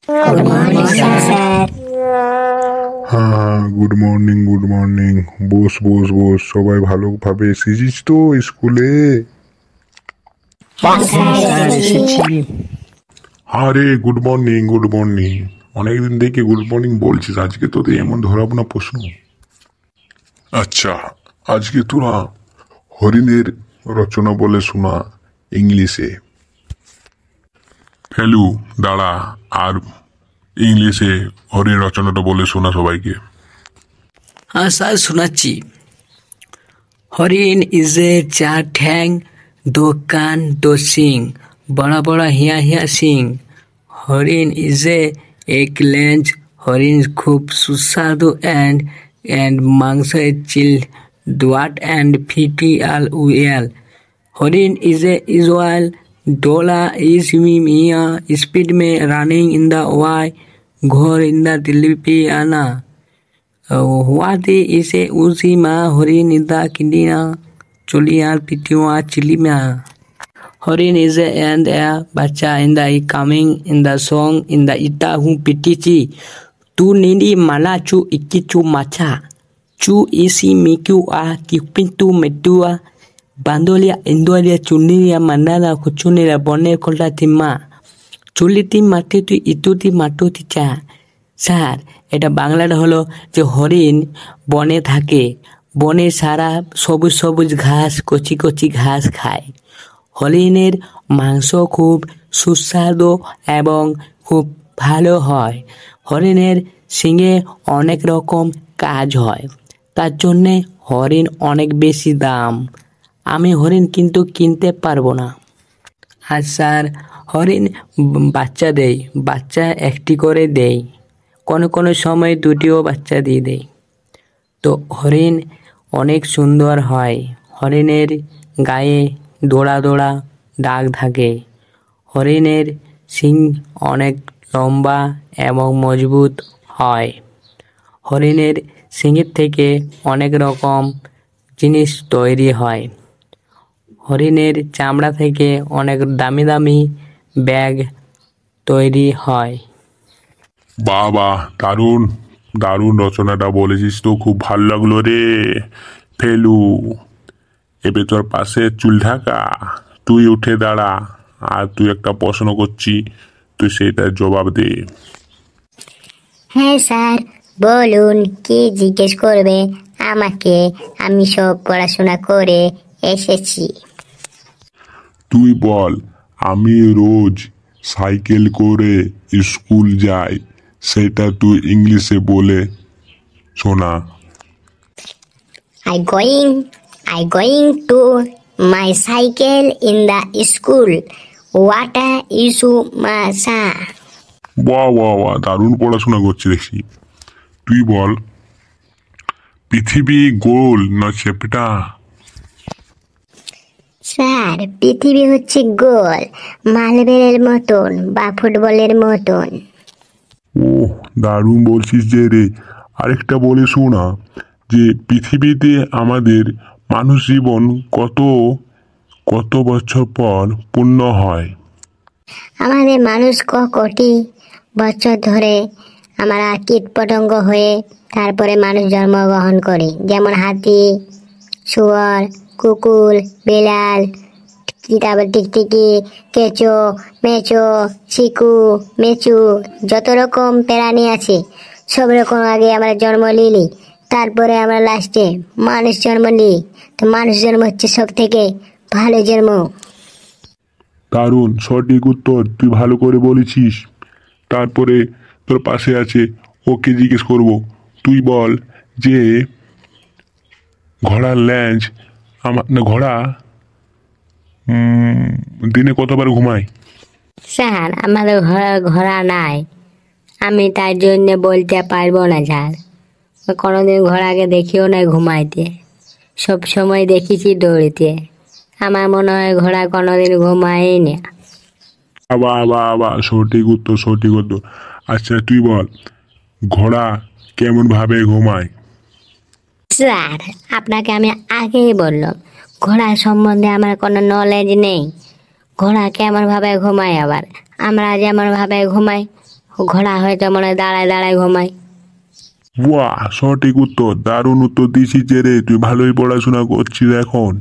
Good morning sir. হ্যাঁ, good morning good morning. বস বস বস, সবাই ভালোভাবে এসেছিস তো স্কুলে? আরে গুড মর্নিং গুড মর্নিং, অনেকদিন থেকে গুড মর্নিং বলছিস, আজকে তোদের এমন ধরাবো না প্রশ্ন। আচ্ছা, আজকে তোরা হরিণের রচনা বলে শোনা ইংলিশে। ফেলু দাঁড়া, আর ইংলিশে হরিণ রচনাটা বলে শোনা সবাইকে। हाँ सर सुनाচ্ছি। हरिण इज ए चार ठैंग, दो कान दो सींग, बड़ा बड़ा हिया हिया सींग। हरिण इज ए एक लेंज, हरिण खूब सुस्वादु एंड मांस चिल डुआट एंड फिटी आल उएल। हरिण इज ए इजवाल, डोला इज मिया स्पीड में रनिंग इन द वाई, घोर इन द दिलिपियाना। Huati ise uzima horin ida kindina chulia pitiwa chilima. Horin is a and a bacha in the coming in the song in the ita hu pitichi. Tu nindi mala chu ikichu macha. Chu isi miku a kipintu metua. Bandolia indolia chuniria manala kuchunira bone kolta tima. Chuliti matitu ituti matuti cha. Sir, এটা বাংলাটা হলো যে হরিণ বনে থাকে, বনে সারা সবুজ সবুজ ঘাস, কচি কচি ঘাস খায়। হরিণের মাংস খুব সুস্বাদু এবং খুব ভালো হয়। হরিণের শিঙে অনেক রকম কাজ হয়, তার জন্যে হরিণ অনেক বেশি দাম। আমি হরিণ কিন্তু কিনতে পারবো না। আর স্যার, হরিণ বাচ্চা দেয়, বাচ্চা একটি করে দেয়, কোনো কোনো সময় দুটিও বাচ্চা দিয়ে দেয়। তো হরিণ অনেক সুন্দর হয়। হরিণের গায়ে দোড়া দোড়া দাগ থাকে। হরিণের শিং অনেক লম্বা এবং মজবুত হয়। হরিণের শিঙের থেকে অনেক রকম জিনিস তৈরি হয়। হরিণের চামড়া থেকে অনেক দামি দামি ব্যাগ তৈরি হয়। বাহ বাহ, দারুণ দারুণ রচনাটা বলেছিস তো, খুব ভালো লাগলো রে ফেলু। এবার তোর পাশে চুল ঢাকা, তুই উঠে দাঁড়া, আর তুই একটা প্রশ্ন করছি, তুই সেটার জবাব দে। হ্যাঁ স্যার, বলুন কি জিজ্ঞেস করবে আমাকে, আমি সব পড়াশোনা করে এসেছি। তুই বল, আমি রোজ সাইকেল করে স্কুল যাই, সেটা তুই ইংলিশে বলে শোনা। I going to my cycle in the school. What is masa? বাহ বাহ বাহ, দারুণ পড়াশোনা করছি দেখছি। তুই বল, পৃথিবী গোল না চেপটা? স্যার, পৃথিবী হচ্ছে গোল, মার্বেলের মতন বা ফুটবলের মতন। ওহ, দারুণ বলছিস যে রে। আরেকটা বলে শোনা, যে পৃথিবীতে আমাদের মানুষ জীবন কত কত বছর পর পূর্ণ হয়? আমাদের মানুষ কোটি বছর ধরে আমরা কীট পতঙ্গ হয়ে তারপরে মানুষ জন্মগ্রহণ করি, যেমন হাতি, শুয়োর, কুকুর, বিড়াল, তারপর টিকটিকি, কেঁচো, মেচো, চিকু, মেচু, যত রকম প্রাণী আছে সব রকম আগে আমরা জন্ম নিলি, তারপরে আমরা লাস্টে মানুষ জন্ম নিই। তো মানুষ জন্ম হচ্ছে সব থেকে ভালো জন্ম। দারুণ, সঠিক উত্তর, তুই ভালো করে বলেছিস। তারপরে তোর পাশে আছে, ওকে জিজ্ঞেস করব, তুই বল যে ঘোড়ার ল্যাঞ্চ আমার না ঘোড়া দিনে কতবার ঘুমায়? স্যার, আমাদের ঘোড়া নাই, আমি তার জন্য বলতে পারবো না স্যার। কোনোদিন ঘোড়াকে দেখিও নাই ঘুমাইতে, সব সময় দেখেছি দৌড়িতে। আমার মনে হয় ঘোড়া কোনোদিন ঘুমায়ই না। বাহ বাহ বাহ, সঠিক উত্তর সঠিক উত্তর। আচ্ছা তুই বল, ঘোড়া কেমন ভাবে ঘুমায়? স্যার, আপনাকে আমি আগেই বললাম, ঘোড়া সম্বন্ধে আমার কোনো নলেজ নেই। ঘোড়া কেমন ভাবে ঘুমায়, আবার আমরা যেমন ভাবে ঘুমাই ঘোড়া হয়তো মনে হয় দাঁড়ায় দাঁড়ায় ঘুমায়। বাহ, সঠিক উত্তর, দারুণ উত্তর দিছিস যে রে, তুই ভালোই পড়াশোনা করছিস এখন।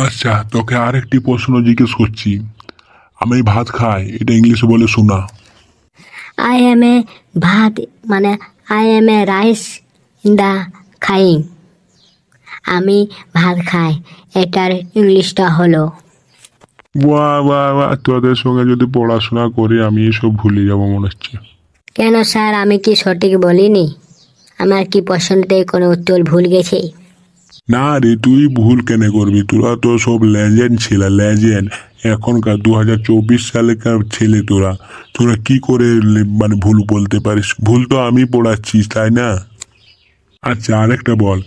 আচ্ছা, তোকে আরেকটি প্রশ্ন জিজ্ঞেস করছি। আমি ভাত খাই, এটা ইংলিশে বলে শোনা। আই এম এ ভাত মানে I M a rice in the Khaing. আমি ভাত খাই, এটার ইংলিশটা হলো। বাহ বাহ বাহ, তোদের সঙ্গে যদি পড়াশোনা করি আমি এসব ভুলে যাবো মনে হচ্ছে। কেন স্যার, আমি কি সঠিক বলিনি? আমার কি প্রশ্নতে কোনো উত্তর ভুল গেছে? না রে, তুই ভুল কেন করবি? তোরা তো সব লেজেন্ড ছেলে, লেজেন্ড। এখনকার 2024 সালেকার ছেলে তোরা তোরা কি করে মানে ভুল বলতে পারিস? ভুল তো আমি পড়াচ্ছি, তাই না? আচ্ছা, আরেকটা বল,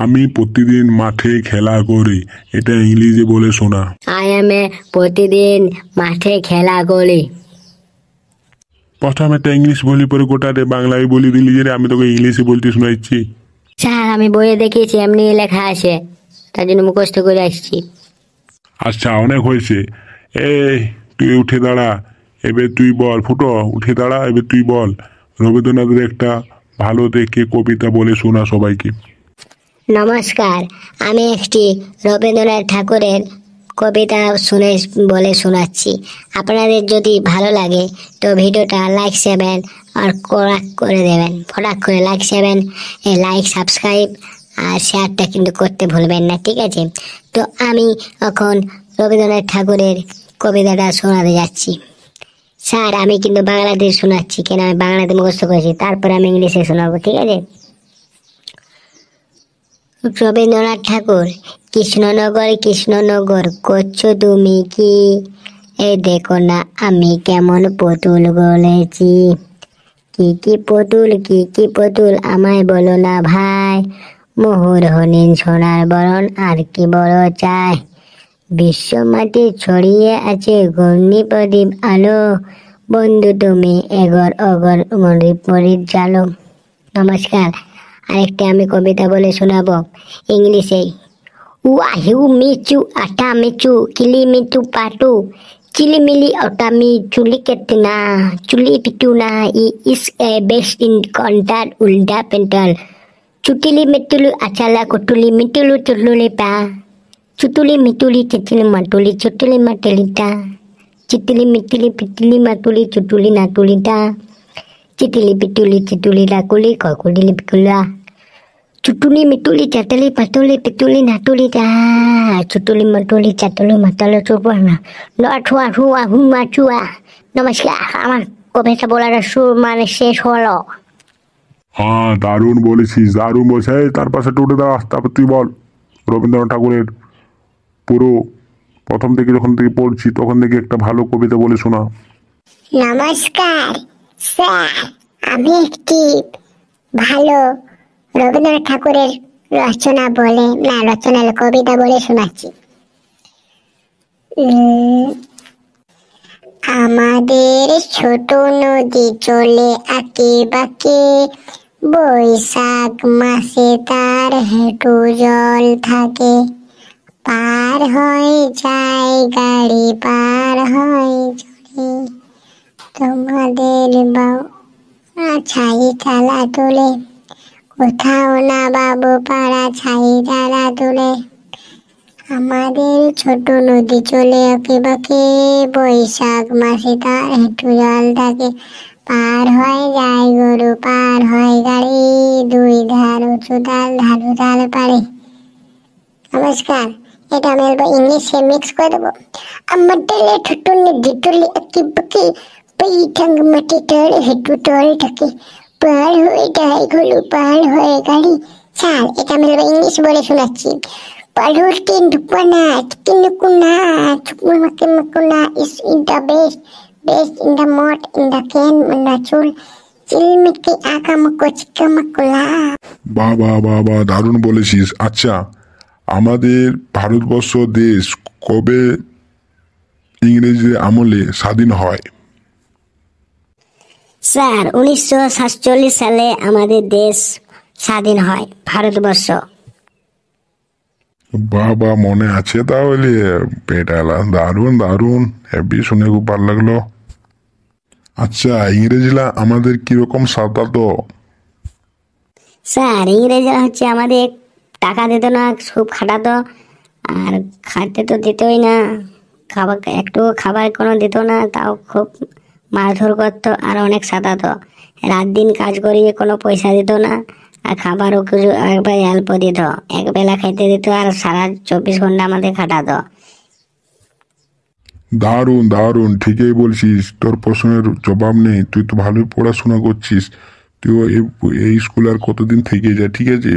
আমি প্রতিদিন মাঠে খেলা করি, এটা ইংলিশে বলে শোনা। আই এম এ প্রতিদিন মাঠে খেলা করি। প্রথম একটা ইংলিশ বলি, পরে গোটাতে বাংলায় বলি দিলি যে রে, আমি তোকে ইংলিশে বলতে শোনাচ্ছি। স্যার, আমি বইয়ে দেখিয়েছি এমনি লেখা আছে, তার জন্য মুখস্থ করে আসছি। আচ্ছা, অনেক হয়েছে। এই, তুই উঠে দাঁড়া, এবার তুই বল। ফুটো, উঠে দাঁড়া, এবার তুই বল। রবীন্দ্রনাথের একটা ভালো দেখে কবিতা বলে শোনা সবাইকে। নমস্কার, আমি একটি রবীন্দ্রনাথ ঠাকুরের কবিতা বলে শোনাচ্ছি। আপনাদের যদি ভালো লাগে তো ভিডিওটা লাইক শেয়ার আর করে দেবেন। ফটাক করে লাইক শেয়ার, লাইক সাবস্ক্রাইব আর শেয়ারটা কিন্তু করতে ভুলবেন না, ঠিক আছে? তো আমি এখন রবীন্দ্রনাথ ঠাকুরের কবিতাটা শোনাতে যাচ্ছি। স্যার, আমি কিন্তু বাংলাতে শোনাচ্ছি, কেন আমি বাংলাতে মুখস্থ করেছি, তারপরে আমি ইংলিশে শোনাবো, ঠিক আছে? রবীন্দ্রনাথ ঠাকুর। কৃষ্ণনগর কৃষ্ণনগর করছো তুমি কি, এই দেখো না আমি কেমন পুতুল গলেছি। কি কি পুতুল, কি কি পুতুল আমায় বলো না ভাই, মোহর হরিণ সোনার বরণ আর কি বড় চাই। বিশ্ব মাটি ছড়িয়ে আছে ঘূর্ণি প্রদীপ আলো, বন্ধু তুমি এগর অগর মরিপ জালো। নমস্কার, আরেকটা আমি কবিতা বলে শোনাবো ইংলিশে। ওয়াহিউ মিচু আটা মিচু কিলি মিচু পাটু, চিলিমিলি অটামি চুলি কেটনা চুলি পিটুনা ইস এ বেস্ট ইন কন্টার উল্টা পেন্টাল। চুটিলি মিটুলি আচালা কুটুলি মিটুলু চুটুলি পা, চুটুলি মিটুলি চিটুলি মাটুলি চুটুলি মাটুলিটা, চিটুলি মিটুলি পিটুলি মাটুলি চুটুলি নাটুলিটা, চিটুলি পিটুলি চিটুলি ডাকুলি ককুলি পিকুলা, চুটুলি মিটুলি চাটুলি পাটুলি পিটুলি নাটুলি দা, চুটুলি মাটুলি চাটুলি মাতালো চুপানা নঠুয়া ঠুয়া হুমা চুয়া। নমস্কার, আমার কবিতা বলার সুর মানে শেষ হলো। হ্যাঁ, দারুণ বলেছিস, দারুণ বলছিস। এই, তার পাশে উঠে দাঁড়া, তারপর তুই বল রবীন্দ্রনাথ ঠাকুরের পুরো প্রথম থেকে যখন থেকে পড়ছি তখন থেকে একটা ভালো কবিতা বলে শোনা। নমস্কার স্যার, আমি একটি ভালো রবীন্দ্রনাথ ঠাকুরের কবিতা বলে শোনাচ্ছি। আমাদের ছোট নদী চলে আঁকে বাঁকে, বৈশাখ মাসে তার হেঁটু জল থাকে, পার হয়ে যায় গাড়ি পার হয় চলে, তোমাদের ছাই তালা তুলে, কোথাও না বাবু পাড়া ছাই তালা তুলে। আমাদের ছোট নদী চলে আঁকে বাঁকে, বৈশাখ মাসে তার হেঁটু জল থাকে, পার হয়ে যায় গরু পার হয় গাড়ি, দুই ধার উঁচু তাল ঢালু তাল পারে। নমস্কার, এটা আমি ইংলিশে মিক্স করে দেবো। আমার ডালে ছোট নদী চলে আঁকে বাঁকে, ঠ্যাং মাটি তল হেঁটু তল থাকে, পার হয়ে যায় গরু পার হয়ে গাড়ি। স্যার, এটা আমি ইংলিশ বলে শোনাচ্ছি। পালুর তিন ঢুকনা চিকিনুকুনা চুকমুমাকে মুকুনা is in the best best in the মট in the can in the চুল, চিলমিকে আকামুকো চিকামাকুলা। বাহ বাহ বাহ বাহ, দারুণ বলেছিস। আচ্ছা, আমাদের ভারতবর্ষ দেশ কবে ইংরেজদের আমলে স্বাধীন হয়? স্যার, 1947 সালে আমাদের দেশ স্বাধীন হয়, ভারতবর্ষ। বাহ বাহ, মনে আছে তাহলে। পেটালা, দারুণ দারুণ, হেভি, শুনে খুব ভালো লাগলো। আচ্ছা, ইংরেজিলা আমাদের কিরকম সাতাতো? স্যার ইংরেজরা হচ্ছে আমাদের টাকা দিত না, খুব খাটাতো, আর খাইতে তো দিতই না, খাবার একটু খাবার কোনো দিত না, তাও খুব মারধর করতো আর অনেক সাতাতো। রাত দিন কাজ করিয়ে কোনো পয়সা দিত না, আর খাবারও কিছু একবার অল্প দিত, এক বেলা খাইতে দিত আর সারা 24 ঘন্টা আমাদের খাটাতো। দারুণ দারুণ, ঠিকই বলছিস, তোর প্রশ্নের জবাব নেই, তুই তো ভালোই পড়াশোনা করছিস। তুই এই স্কুল আর কতদিন থেকে যা, ঠিক আছে?